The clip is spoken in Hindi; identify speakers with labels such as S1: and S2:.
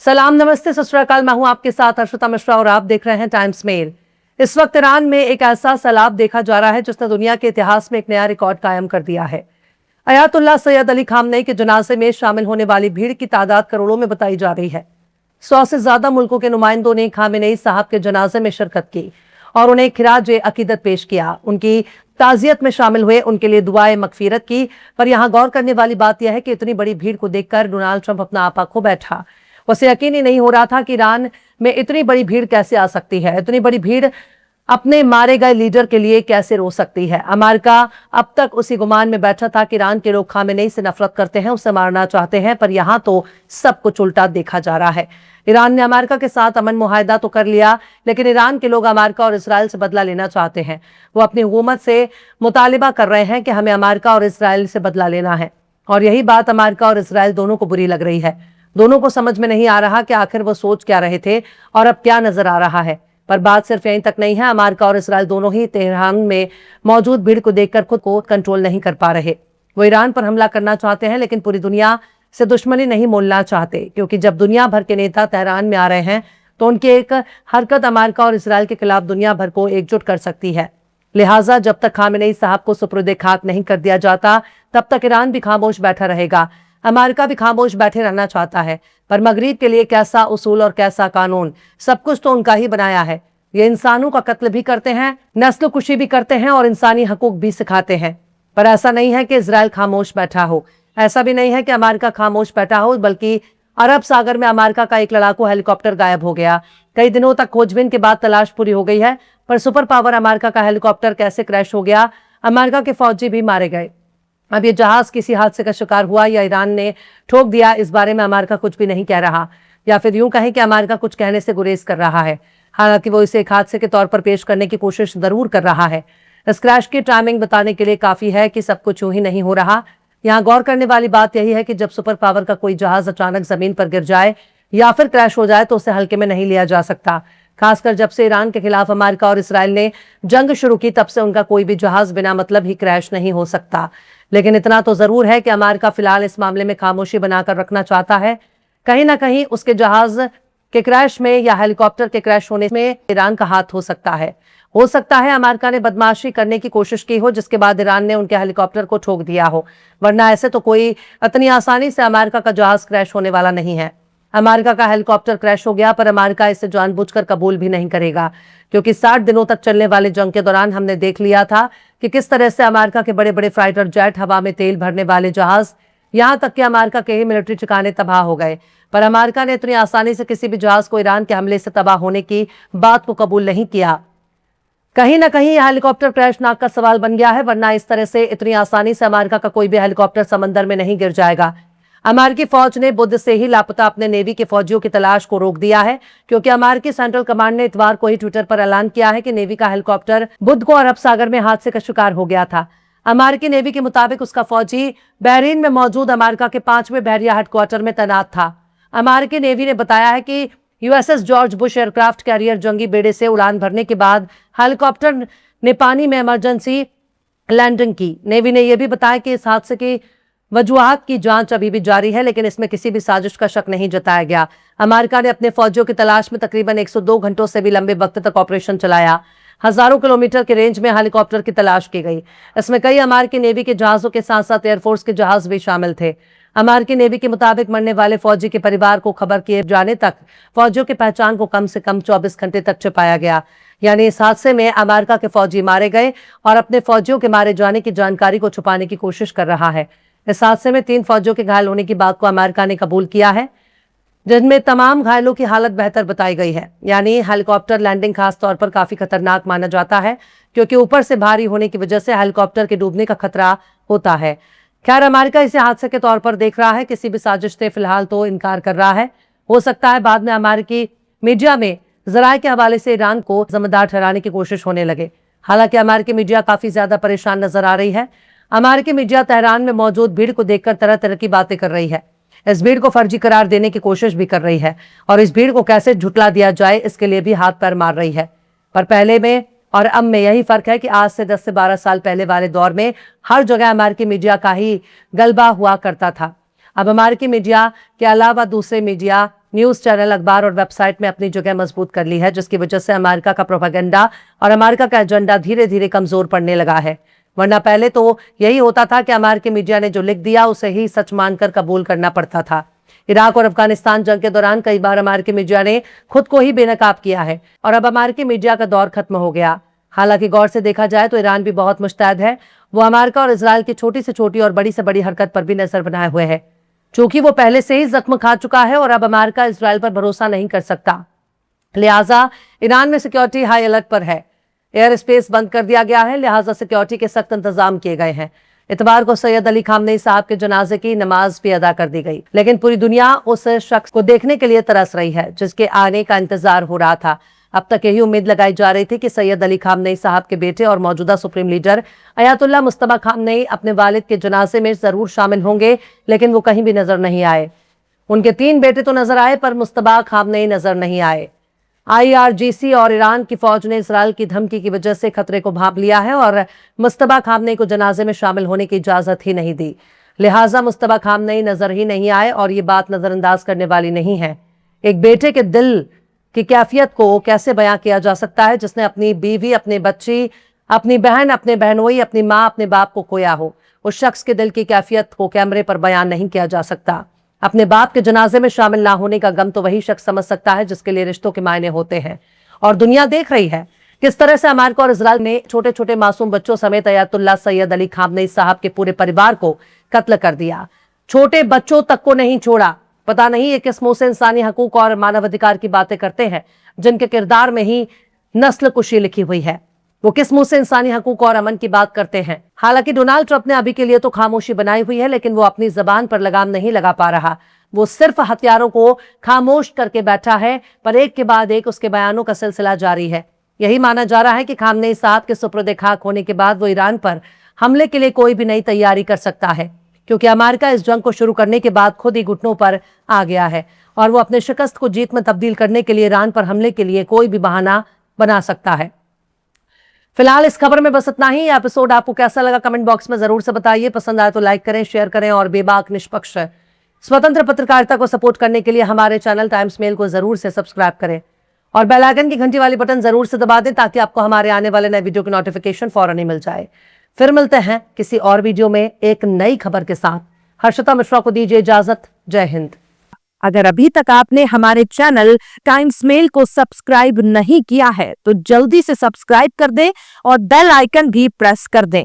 S1: सलाम, नमस्ते, सत श्री अकाल। मैं हूं आपके साथ अर्शिता मिश्रा और आप देख रहे हैं टाइम्स मेल। इस वक्त ईरान में एक ऐसा सैलाब देखा जा रहा है जिसने दुनिया के इतिहास में एक नया रिकॉर्ड कायम कर दिया है। अयातुल्ला सैयद अली खामनेई के जनाजे में शामिल होने वाली भीड़ की तादाद करोड़ों में बताई जा रही है। 100 से ज्यादा मुल्कों के नुमाइंदों ने खामेनेई साहब के जनाजे में शिरकत की और उन्हें खिराज अकीदत पेश किया, उनकी ताजियत में शामिल हुए, उनके लिए दुआए मगफिरत की। पर यहां गौर करने वाली बात यह है कि इतनी बड़ी भीड़ को देखकर डोनाल्ड ट्रंप अपना आपा खो बैठा। उसे यकीन ही नहीं हो रहा था कि ईरान में इतनी बड़ी भीड़ कैसे आ सकती है, इतनी बड़ी भीड़ अपने मारे गए लीडर के लिए कैसे रो सकती है। अमेरिका अब तक उसी गुमान में बैठा था कि ईरान के लोग खामेनेई से नफरत करते हैं, उसे मारना चाहते हैं, पर यहां तो सब कुछ उल्टा देखा जा रहा है। ईरान ने अमेरिका के साथ अमन मुआहदा तो कर लिया, लेकिन ईरान के लोग अमेरिका और इसराइल से बदला लेना चाहते हैं। वो अपनी हुकूमत से मुतालिबा कर रहे हैं कि हमें अमेरिका और इसराइल से बदला लेना है, और यही बात अमेरिका और इसराइल दोनों को बुरी लग रही है। दोनों को समझ में नहीं आ रहा कि आखिर वो सोच क्या रहे थे और अब क्या नजर आ रहा है। पर बात सिर्फ यहीं तक नहीं है, अमेरिका और इसराइल दोनों ही तेहरान में मौजूद भीड़ को देखकर खुद को कंट्रोल नहीं कर पा रहे। वो ईरान पर हमला करना चाहते हैं, लेकिन पूरी दुनिया से दुश्मनी नहीं मोलना चाहते, क्योंकि जब दुनिया भर के नेता तेहरान में आ रहे हैं तो उनकी एक हरकत अमेरिका और इसराइल के खिलाफ दुनिया भर को एकजुट कर सकती है। लिहाजा जब तक खामेनेई साहब को सुपुर्द खाक नहीं कर दिया जाता, तब तक ईरान भी खामोश बैठा रहेगा। अमेरिका भी खामोश बैठे रहना चाहता है, पर मगरिब के लिए कैसा उसूल और कैसा कानून, सब कुछ तो उनका ही बनाया है। ये इंसानों का कत्ल भी करते हैं, नस्ल कुशी भी करते हैं और इंसानी हकूक भी सिखाते हैं। पर ऐसा नहीं है कि इजराइल खामोश बैठा हो, ऐसा भी नहीं है कि अमेरिका खामोश बैठा हो, बल्कि अरब सागर में अमेरिका का एक लड़ाकू हेलीकॉप्टर गायब हो गया। कई दिनों तक खोजबीन के बाद तलाश पूरी हो गई है, पर सुपर पावर अमेरिका का हेलीकॉप्टर कैसे क्रैश हो गया, अमेरिका के फौजी भी मारे गए। अब ये जहाज किसी हादसे का शिकार हुआ या ईरान ने ठोक दिया, इस बारे में अमेरिका कुछ भी नहीं कह रहा, या फिर यूं कहें कि अमेरिका कुछ कहने से गुरेज कर रहा है। हालांकि वो इसे एक हादसे के तौर पर पेश करने की कोशिश जरूर कर रहा है। इस क्रैश की टाइमिंग बताने के लिए काफी है कि सब कुछ यूं ही नहीं हो रहा। यहाँ गौर करने वाली बात यही है कि जब सुपर पावर का कोई जहाज अचानक जमीन पर गिर जाए या फिर क्रैश हो जाए तो उसे हल्के में नहीं लिया जा सकता। खासकर जब से ईरान के खिलाफ अमेरिका और इसराइल ने जंग शुरू की, तब से उनका कोई भी जहाज बिना मतलब ही क्रैश नहीं हो सकता। लेकिन इतना तो जरूर है कि अमेरिका फिलहाल इस मामले में खामोशी बनाकर रखना चाहता है। कहीं ना कहीं उसके जहाज के क्रैश में या हेलीकॉप्टर के क्रैश होने में ईरान का हाथ हो सकता है। हो सकता है अमेरिका ने बदमाशी करने की कोशिश की हो, जिसके बाद ईरान ने उनके हेलीकॉप्टर को ठोक दिया हो, वरना ऐसे तो कोई इतनी आसानी से अमेरिका का जहाज क्रैश होने वाला नहीं है। अमेरिका का हेलीकॉप्टर क्रैश हो गया, पर अमेरिका इसे जानबूझकर कबूल भी नहीं करेगा, क्योंकि 60 दिनों तक चलने वाले जंग के दौरान हमने देख लिया था कि किस तरह से अमेरिका के बड़े बड़े फाइटर जेट, हवा में तेल भरने वाले जहाज, यहां तक कि अमेरिका के ही मिलिट्री ठिकाने तबाह हो गए। पर अमेरिका ने इतनी आसानी से किसी भी जहाज को ईरान के हमले से तबाह होने की बात को कबूल नहीं किया। कहीं ना कहीं यह हेलीकॉप्टर क्रैश नाक का सवाल बन गया है, वरना इस तरह से इतनी आसानी से अमेरिका का कोई भी हेलीकॉप्टर समंदर में नहीं गिर जाएगा। अमेरिकी फौज ने बुध से ही लापता अपने नेवी के फौजियों की तलाश को रोक दिया है, क्योंकि अमेरिकी सेंट्रल कमांड ने इतवार को ही ट्विटर पर ऐलान किया है कि नेवी का हेलीकॉप्टर बुध को अरब सागर में हादसे का शिकार हो गया था। अमेरिकी नेवी के मुताबिक उसका फौजी बहरीन में मौजूद अमेरिका के 5वें बहरिया हेडक्वार्टर में तैनात था। अमेरिकी नेवी ने बताया है कि USS George Bush aircraft carrier जंगी बेड़े से उड़ान भरने के बाद हेलीकॉप्टर ने पानी में इमरजेंसी लैंडिंग की। नेवी ने यह भी बताया कि इस हादसे की वजूहात की जांच अभी भी जारी है, लेकिन इसमें किसी भी साजिश का शक नहीं जताया गया। अमेरिका ने अपने फौजियों की तलाश में तकरीबन 102 घंटों से भी लंबे वक्त तक ऑपरेशन चलाया। हजारों किलोमीटर के रेंज में हेलीकॉप्टर की तलाश की गई। इसमें कई अमेरिकी नेवी के जहाजों के साथ साथ एयरफोर्स के जहाज भी शामिल थे। अमेरिकी नेवी के मुताबिक मरने वाले फौजी के परिवार को खबर किए जाने तक फौजियों की पहचान को कम से कम 24 घंटे तक छिपाया गया। यानी इस हादसे में अमेरिका के फौजी मारे गए और अपने फौजियों के मारे जाने की जानकारी को छुपाने की कोशिश कर रहा है। इस हादसे में 3 फौजियों के घायल होने की बात को अमेरिका ने कबूल किया है, जिनमें तमाम घायलों की हालत बेहतर बताई गई है। यानी हेलीकॉप्टर लैंडिंग खास तौर पर काफी खतरनाक माना जाता है, क्योंकि ऊपर से भारी होने की वजह से हेलीकॉप्टर के डूबने का खतरा होता है। खैर, अमेरिका इसे हादसे के तौर पर देख रहा है, किसी भी साजिश से फिलहाल तो इनकार कर रहा है। हो सकता है बाद में अमेरिकी मीडिया में जराये के हवाले से ईरान को जिम्मेदार ठहराने की कोशिश होने लगे। हालांकि अमेरिकी मीडिया काफी ज्यादा परेशान नजर आ रही है। अमेरिकी मीडिया तेहरान में मौजूद भीड़ को देखकर तरह तरह की बातें कर रही है। इस भीड़ को फर्जी करार देने की कोशिश भी कर रही है, और इस भीड़ को कैसे झुटला दिया जाए इसके लिए भी हाथ पैर मार रही है। पर पहले में और अब में यही फर्क है कि आज से 10 से 12 साल पहले वाले दौर में हर जगह अमेरिकी मीडिया का ही गलबा हुआ करता था। अब अमेरिकी मीडिया के अलावा दूसरे मीडिया न्यूज चैनल, अखबार और वेबसाइट में अपनी जगह मजबूत कर ली है, जिसकी वजह से अमेरिका का प्रोपेगेंडा और अमेरिका का एजेंडा धीरे धीरे कमजोर पड़ने लगा है। वरना पहले तो यही होता था कि अमेरिकी मीडिया ने जो लिख दिया उसे ही सच मानकर कबूल करना पड़ता था। इराक और अफगानिस्तान जंग के दौरान कई बार अमेरिकी मीडिया ने खुद को ही बेनकाब किया है और अब अमेरिकी मीडिया का दौर खत्म हो गया। हालांकि गौर से देखा जाए तो ईरान भी बहुत मुस्तैद है। वो अमेरिका और इजराइल की छोटी से छोटी और बड़ी से बड़ी हरकत पर भी नजर बनाए हुए है, क्योंकि वो पहले से ही जख्म खा चुका है और अब अमेरिका इजराइल पर भरोसा नहीं कर सकता। लिहाजा ईरान में सिक्योरिटी हाई अलर्ट पर है। एयर स्पेस बंद कर दिया गया है, लिहाजा सिक्योरिटी के सख्त इंतजाम किए गए हैं। इतवार को सैयद अली खामनेई साहब के जनाजे की नमाज भी अदा कर दी गई, लेकिन पूरी दुनिया उस शख्स को देखने के लिए तरस रही है जिसके आने का इंतजार हो रहा था। अब तक यही उम्मीद लगाई जा रही थी कि सैयद अली खामनेई साहब के बेटे और मौजूदा supreme leader Ayatollah Mustafa Khamenei अपने वालिद के जनाजे में जरूर शामिल होंगे, लेकिन वो कहीं भी नजर नहीं आए। उनके 3 बेटे तो नजर आए पर मुस्तफा खामनेई नजर नहीं आए। IRGC और ईरान की फौज ने इजराइल की धमकी की वजह से खतरे को भांप लिया है और मुस्तफा खामनेई को जनाजे में शामिल होने की इजाजत ही नहीं दी। लिहाजा मुस्तफा खामनेई नजर ही नहीं आए और ये बात नजरअंदाज करने वाली नहीं है। एक बेटे के दिल की कैफियत को कैसे बयां किया जा सकता है जिसने अपनी बीवी, अपने बच्ची, अपनी बहन, अपने बहनोई, अपनी माँ, अपने बाप को खोया हो। उस शख्स के दिल की कैफियत को कैमरे पर बयान नहीं किया जा सकता। अपने बाप के जनाजे में शामिल ना होने का गम तो वही शख्स समझ सकता है जिसके लिए रिश्तों के मायने होते हैं। और दुनिया देख रही है किस तरह से अमेरिका और इजराइल ने छोटे छोटे मासूम बच्चों समेत अयातुल्ला सैयद अली खामनेई साहब के पूरे परिवार को कत्ल कर दिया। छोटे बच्चों तक को नहीं छोड़ा। पता नहीं ये किस मुंह से इंसानी हकूक और मानवाधिकार की बातें करते हैं जिनके किरदार में ही नस्ल कुशी लिखी हुई है। वो किस मुंह से इंसानी हकूक और अमन की बात करते हैं। हालांकि डोनाल्ड ट्रंप ने अभी के लिए तो खामोशी बनाई हुई है, लेकिन वो अपनी जबान पर लगाम नहीं लगा पा रहा। वो सिर्फ हथियारों को खामोश करके बैठा है, पर एक के बाद एक उसके बयानों का सिलसिला जारी है। यही माना जा रहा है कि खामनेई साहब के सुपुर्द खाक होने के बाद वो ईरान पर हमले के लिए कोई भी नई तैयारी कर सकता है, क्योंकि अमेरिका इस जंग को शुरू करने के बाद खुद ही घुटनों पर आ गया है और वो अपने शिकस्त को जीत में तब्दील करने के लिए ईरान पर हमले के लिए कोई भी बहाना बना सकता है। फिलहाल इस खबर में बस इतना ही। एपिसोड आपको कैसा लगा कमेंट बॉक्स में जरूर से बताइए। पसंद आए तो लाइक करें, शेयर करें और बेबाक, निष्पक्ष, स्वतंत्र पत्रकारिता को सपोर्ट करने के लिए हमारे चैनल टाइम्स मेल को जरूर से सब्सक्राइब करें और बेल आइकन की घंटी वाली बटन जरूर से दबा दें ताकि आपको हमारे आने वाले नए वीडियो की नोटिफिकेशन फौरन ही मिल जाए। फिर मिलते हैं किसी और वीडियो में एक नई खबर के साथ। हर्षिता मिश्रा को दीजिए इजाजत। जय हिंद।
S2: अगर अभी तक आपने हमारे चैनल टाइम्स मेल को सब्सक्राइब नहीं किया है तो जल्दी से सब्सक्राइब कर दें और बेल आइकन भी प्रेस कर दें।